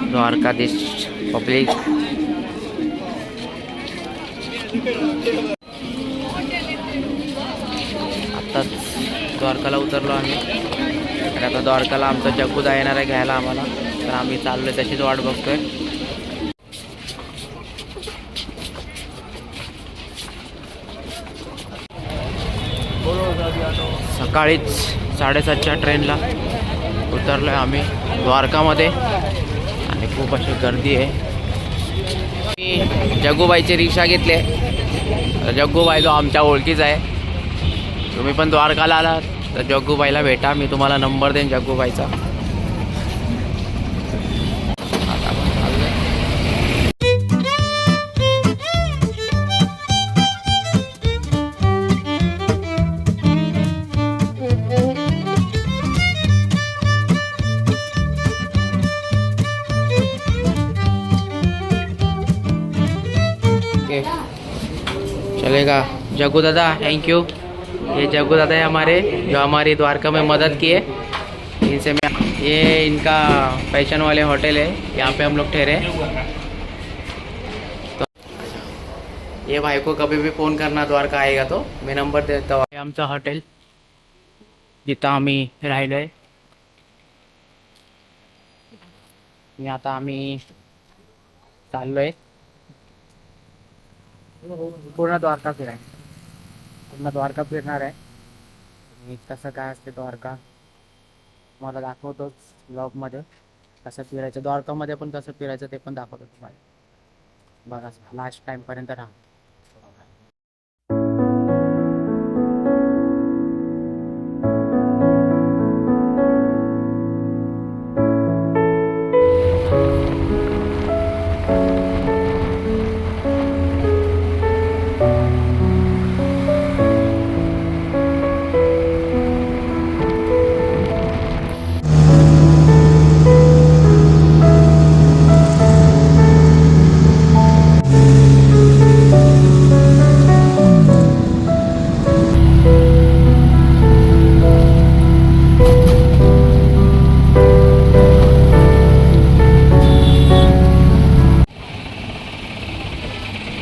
Dwarkadhish public. आत्ताच द्वारकाला उतरलो आम्ही आणि आता द्वारकाला आमचा जग्गूदा येणार आहे घ्यायला आम्हाला. तर आम्ही चाललोय, त्याचीच वाट बघतोय. सकाळीच 7:30च्या ट्रेनला उतरलोय आम्ही द्वारकामध्ये आणि खूप अशी गर्दी आहे. मी जग्गूबाईची रिक्षा घेतली. जग्गूबाई जो आमच्या ओळखीचा आहे. तुम्ही पण द्वारकाला आलात तर जग्गूबाईला भेटा. मी तुम्हाला नंबर देईन जग्गूबाईचा. चलेगा जग्गू दादा, थैंक यू. ये जग्गू दादा है हमारे, जो हमारी द्वारका में मदद किए. इनसे मैं, ये इनका फैशन वाले होटल है, यहाँ पे हम लोग ठहरे. तो ये भाई को कभी भी फ़ोन करना द्वारका आएगा तो मैं नंबर देता हूँ. आमचं हॉटेल जिथं आम्ही राहिलो आहे. आता आम्ही चाललोय पूर्ण द्वारका फिराय. पूर्ण द्वारका फिरणार आहे. आणि कसं काय असते द्वारका मला दाखवतोच ब्लॉगमध्ये. कसं फिरायचं द्वारकामध्ये पण कसं फिरायचं ते पण दाखवतो तुम्हाला. बघा लास्ट टाईमपर्यंत राहा.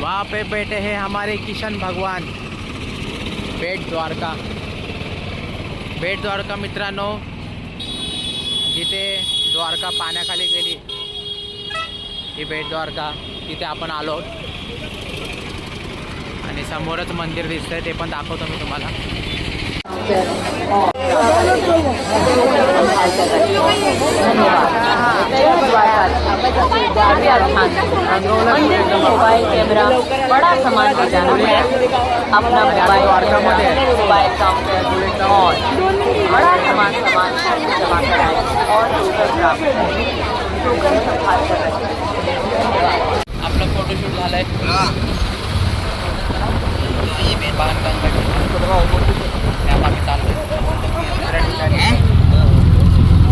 वहाँ पे बैठे हैं हमारे किशन भगवान. बेट द्वारका. बेट द्वारका मित्रांनो, जिथे द्वारका पाण्याखाली गेली ही बेट द्वारका, तिथे आपण आलो. आणि समोरच मंदिर दिसतंय, ते पण दाखवतो मी तुम्हाला. मोबाइल कैमरा बड़ा सामान हो जाना है. अपना मोबाइल मोबाइल काउंटर और बड़ा सामान जमा कराएं और टोकन संभाल कर रखें. आपलं फोटोशूट झालंय. आम्ही चाललो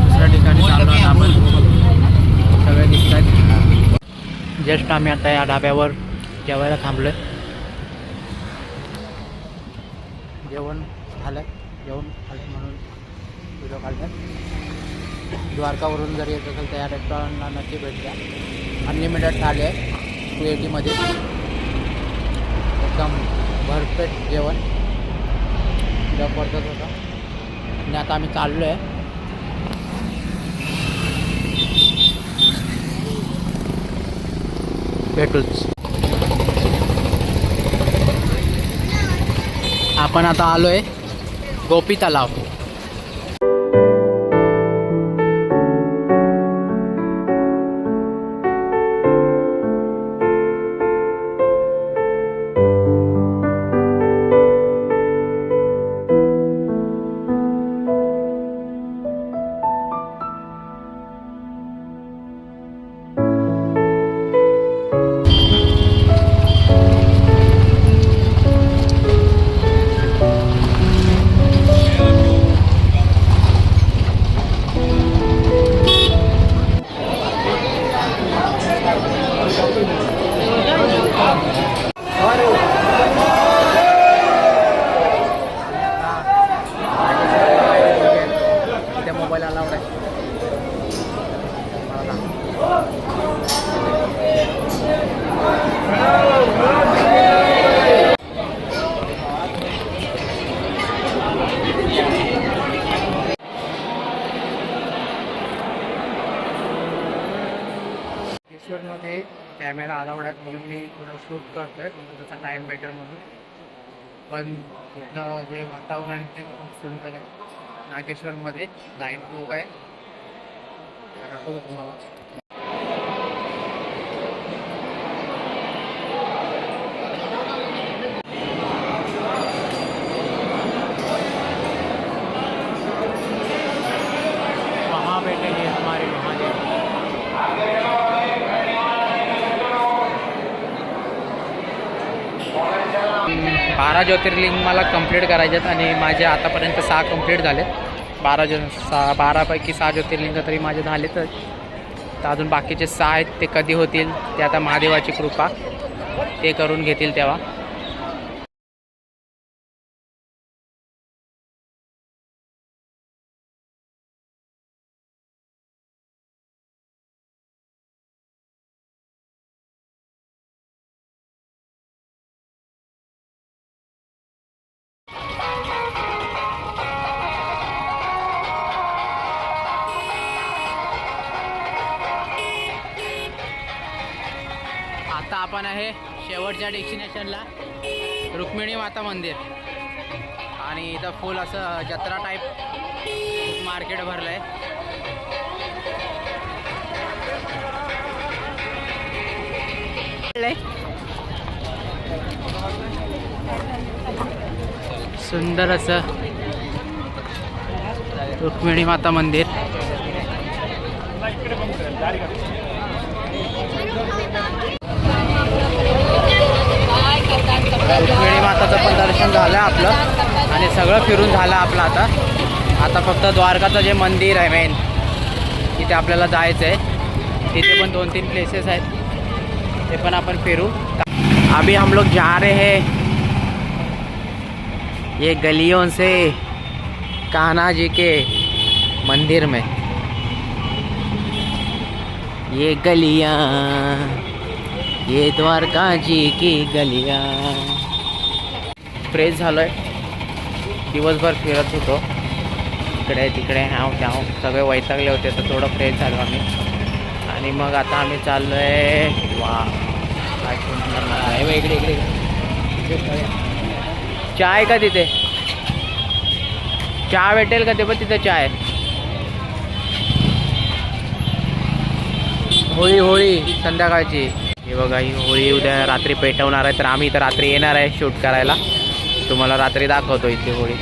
दुसऱ्या ठिकाणी चाललो आपण. सगळे दिसतात. जस्ट आम्ही आता या ढाब्यावर जेवायला थांबलोय. जेवण झालं म्हणून व्हिडिओ काढलं. द्वारकावरून जर येत असेल तर या रेस्टॉरंटला नक्की भेट द्या. अनलिमिटेड थाळी आहे 280मध्ये. एकदम भरपेट जेवण जबरदस्त होतं. आणि आता आम्ही चाललो आहे. भेटूच. आपण आता आलोय गोपी तलाव. नागेश्वरमध्ये कॅमेरा अलाउड आहे म्हणून मी थोडं शूट करतोय त्याचा टाईम भेटेल म्हणून. पण इथलं जे वातावरण ते खूप सुंदर आहे. नागेश्वरमध्ये लाईन खूप आहे. दाखवतो तुम्हाला. वहाँ बैठेंगे हमारे महादेव. 12 ज्योतिर्लिंग मला कंप्लीट करायचे आहेत आणि माझे आतापर्यंत 6 कंप्लीट झाले. 12पैकी 6 ज्योतिर्लिंग तरी माझे झालेच. तर अजून बाकीचे 6 आहेत, ते कधी होतील ते आता महादेवाची कृपा, ते करून घेतील तेव्हा. आता आपण आहे शेवटच्या डेस्टिनेशनला, रुक्मिणी माता मंदिर. आणि इथं फुल असं जत्रा टाईप मार्केट भरलं आहे. सुंदर असं रुक्मिणी माता मंदिर. रुक्मिणी माताचं पण दर्शन झालं आपलं आणि सगळं फिरून झालं आपलं. आता फक्त द्वारकाचं जे मंदिर आहे मेन, तिथे आपल्याला जायचं आहे. तिथे पण 2-3 प्लेसेस आहेत, ते पण आपण फिरू. अभी हम लोग जा रहे हैं ये गलियों से कान्हा जी के मंदिर में. ये गलियाँ, ये द्वारका जी की गलियाँ. फ्रेश झालो आहे. दिवसभर फिरत होतो इकडे तिकडे, ह्याव त्याव, सगळे वैतागले होते, तर थोडं फ्रेश झालो आम्ही. आणि मग आता आम्ही चाललो आहे. वा काय सुंदर आहे. इकडे इकडे चाय का तिथे, चहा भेटेल का ते पण तिथे चाय. होळी संध्याकाळची. हे बघा, ही होळी उद्या रात्री पेटवणार आहे, तर आम्ही इथं रात्री येणार आहे शूट करायला. तुम्हाला रात्री दाखवतो इथे होळी.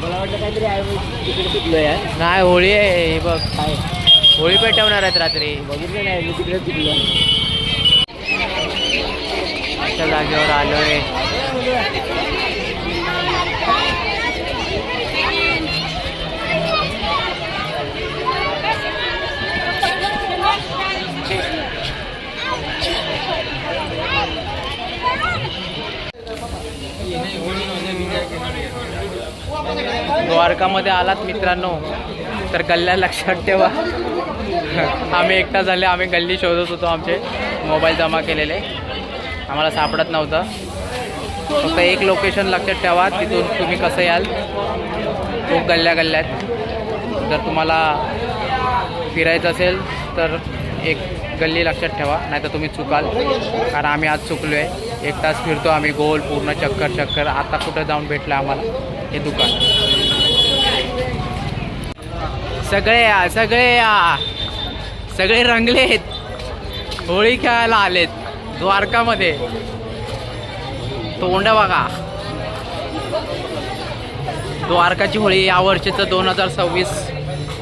मला वाटलं काहीतरी आहे तिकडे पिकलो आहे. नाही, होळी आहे. हे बघ, होळी पेटवणार आहेत रात्री. बघितलं नाही मी तिकडे पिकलो. अशा जागेवर आलोय. द्वारकामध्ये आलात मित्रांनो तर गल्ल्या लक्षात ठेवा. आम्ही एकटा झाले, आम्ही गल्ली शोधत होतो. आमचे मोबाईल जमा केलेले आम्हाला सापडत नव्हतं. फक्त एक लोकेशन लक्षात ठेवा, तिथून तुम्ही कसं याल. खूप गल्ल्यात. जर तुम्हाला फिरायचं असेल तर एक गल्ली लक्षात ठेवा, नाही तर तुम्ही चुकाल. कारण आम्ही आज चुकलो आहे. 1 तास फिरतो आम्ही गोल, पूर्ण चक्कर. आता कुठं जाऊन भेटलं आम्हाला हे दुकान. सगळे रंगलेत, होळी खेळायला आलेत द्वारकामध्ये. तोंड बघा. द्वारकाची होळी यावर्षीचं 2026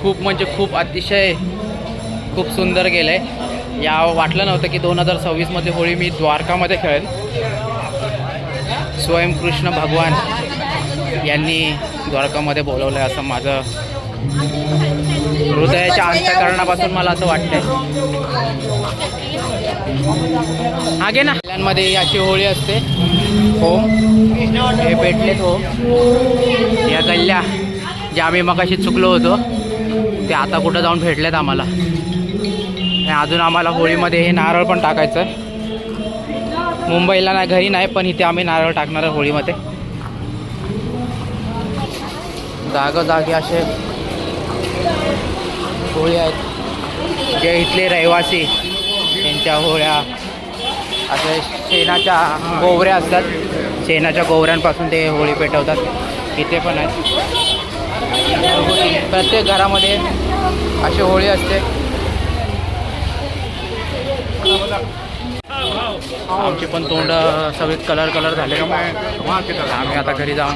खूप म्हणजे खूप अतिशय खूप सुंदर गेलं आहे. वाटलं नव्हतं की 2026मध्ये होळी मी द्वारकामध्ये खेळेल. स्वयं कृष्ण भगवान यांनी द्वारकामध्ये बोलवलं आहे असं माझं हृदयाच्या अंतःकरणापासून मला असं वाटतंय. हागे ना, गल्ल्यांमध्ये अशी होळी असते. हो, हे भेटलेत. हो, या गल्ल्या ज्या आम्ही मगाशी चुकलो होतो ते आता कुठं जाऊन भेटलेत आम्हाला. अजून आम्हाला होळीमध्ये हे नारळ पण टाकायचं आहे. मुंबईला नाही, घरी नाही, पण इथे आम्ही नारळ टाकणार आहे होळीमध्ये. जागोजागी असे होळी आहेत. जे इथले रहिवासी त्यांच्या होळ्या असे शेणाच्या गोवऱ्या असतात, शेणाच्या गोवऱ्यांपासून ते होळी पेटवतात. इथे पण आहेत. प्रत्येक घरामध्ये अशी होळी असते. आमची पण तोंड सगळे कलर झाले. आम्ही आता घरी जाऊन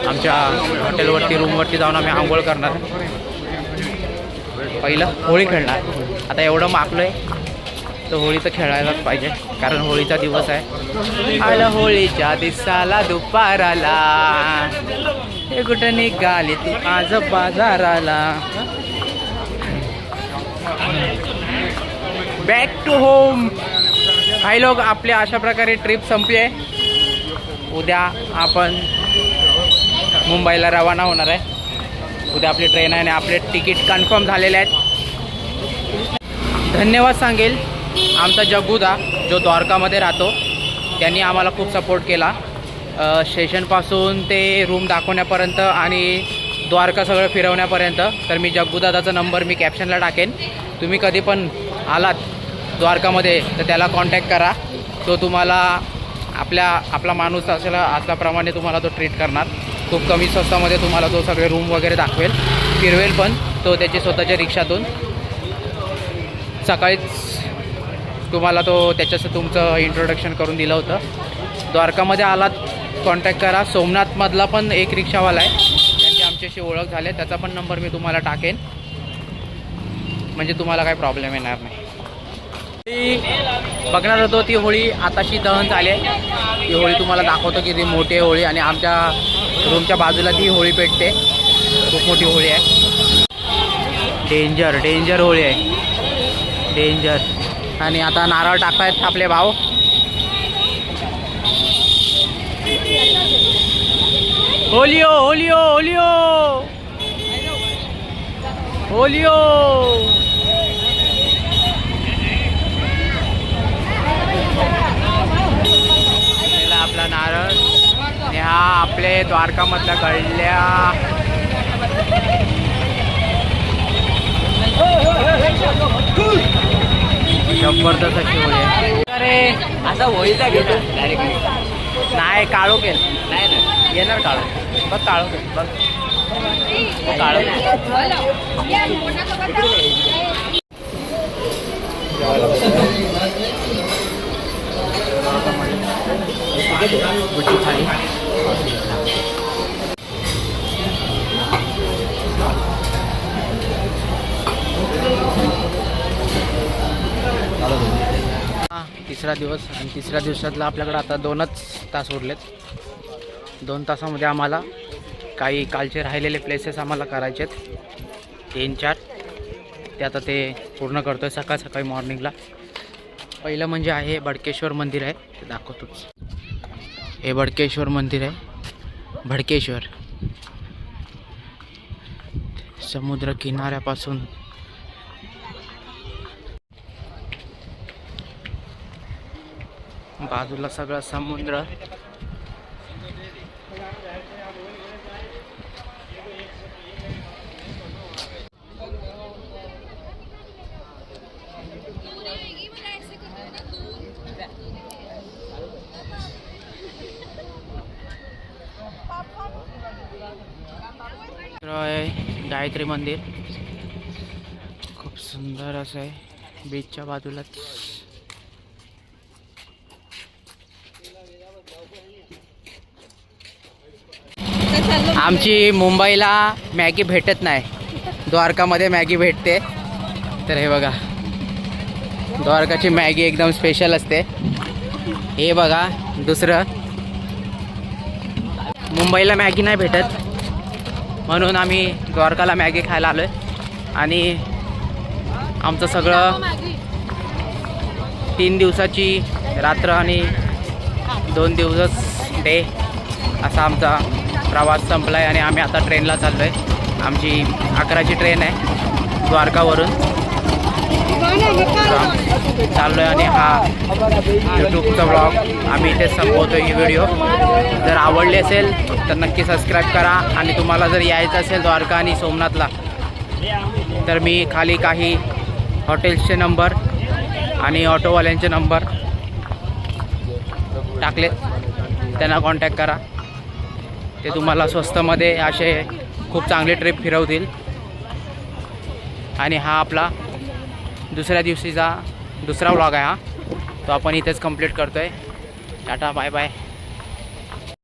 आमच्या हॉटेलवरती रूमवरती जाऊन आम्ही आंघोळ करणार. पहिलं होळी खेळणार. आता एवढं मागलो आहे तर होळी तर खेळायलाच पाहिजे, कारण होळीचा दिवस आहे. आला होळीच्या दिवसाला दुपाराला, हे कुठं निघाली तू आज बाजाराला. Back to home. काही लोक आपल्या अशा प्रकारे ट्रिप संपली आहे. उद्या आपण मुंबईला रवाना होणार आहे. उद्या आपली ट्रेन आहे आणि आपले तिकीट कन्फर्म झालेले आहेत. धन्यवाद सांगेल आमचा जग्गूदा जो द्वारकामध्ये राहतो, त्यांनी आम्हाला खूप सपोर्ट केला. स्टेशनपासून ते रूम दाखवण्यापर्यंत आणि द्वारका सगळं फिरवण्यापर्यंत. तर मी जग्गूदादाचा नंबर मी कॅप्शनला टाकेन. तुम्ही कधी पण आलात द्वारकामध्ये तर त्याला कॉन्टॅक्ट करा. तो तुम्हाला आपला माणूस असल्याप्रमाणे तुम्हाला तो ट्रीट करणार. खूप कमी स्वस्तामध्ये तुम्हाला तो सगळे रूम वगैरे दाखवेल, फिरवेल पण. तो त्याची स्वतःच्या रिक्षातून सकाळीच तुम्हाला तुमचं इंट्रोडक्शन करून दिलं होतं. द्वारकामध्ये आलात कॉन्टॅक्ट करा. सोमनाथमधला पण एक रिक्षावाला आहे, त्यांची आमच्याशी ओळख झाली. त्याचा पण नंबर मी तुम्हाला टाकेन, म्हणजे तुम्हाला काही प्रॉब्लेम येणार नाही. बघणार होतो ती होळी आताशी दहन झाली आहे. ती होळी तुम्हाला दाखवतो किती मोठी आहे होळी. आणि आमच्या रूमच्या बाजूला ती होळी पेटते. खूप मोठी होळी आहे. डेंजर होळी आहे, डेंजर. आणि आता नारळ टाकतायत आपले भाऊ. होलिओ होलिओ होलिओ होलिओ. आपला नारळ. आणि हा आपले द्वारकामधल्या गळल्या जबरदस्त अशी होळी आहे. अरे असा होळीचा घेतो नाही, काळो केल नाही ना येणार काळो. बघ काळो केल, बघ काळो थाळी. तिसरा दिवस आणि तिसऱ्या दिवसातला आपल्याकडे आता 2च तास उरलेत. 2 तासामध्ये आम्हाला काही कालचे राहिलेले प्लेसेस आम्हाला करायचे आहेत. 3-4 ते आता ते पूर्ण करतो आहे सकाळी मॉर्निंगला. पहिलं म्हणजे आहे भडकेश्वर मंदिर आहे, ते दाखवतोच. हे भडकेश्वर मंदिर आहे. भडकेश्वर समुद्र किनाऱ्यापासून बाजूला सगळा समुद्र. गायत्री मंदिर खूप सुंदर असं आहे बीचच्या बाजूलाच. आमची मुंबईला मॅगी भेटत नाही, द्वारकामध्ये मॅगी भेटते. तर हे बघा, द्वारकाची मॅगी एकदम स्पेशल असते. हे बघा, दुसरं मुंबईला मॅगी नाही भेटत, म्हणून आम्ही द्वारकाला मॅगी खायला आलो आहे. आणि आमचं सगळं 3 दिवसाची रात्र आणि 2 दिवस डे असा आमचा प्रवास संपला आहे. आणि आम्ही आता ट्रेनला चाललो आहे. आमची 11ची ट्रेन आहे द्वारकावरून. चाललो आहे आणि हा यूट्यूबचा ब्लॉग आम्ही इथेच संपवतो ही व्हिडिओ. जर आवडली असेल तर नक्की सबस्क्राईब करा आणि तुम्हाला जर यायचं असेल द्वारका आणि सोमनाथला तर मी खाली काही हॉटेल्सचे नंबर आणि ऑटोवाल्यांचे नंबर टाकलेत, त्यांना कॉन्टॅक्ट करा. ते तुम्हाला स्वस्तमध्ये असे खूप चांगले ट्रिप फिरवतील. आणि हा आपला दुसऱ्या दिवशीचा दुसरा व्लॉग आहे हा, तो आपण इथेच कंप्लीट करतो आहे. Tata bye bye.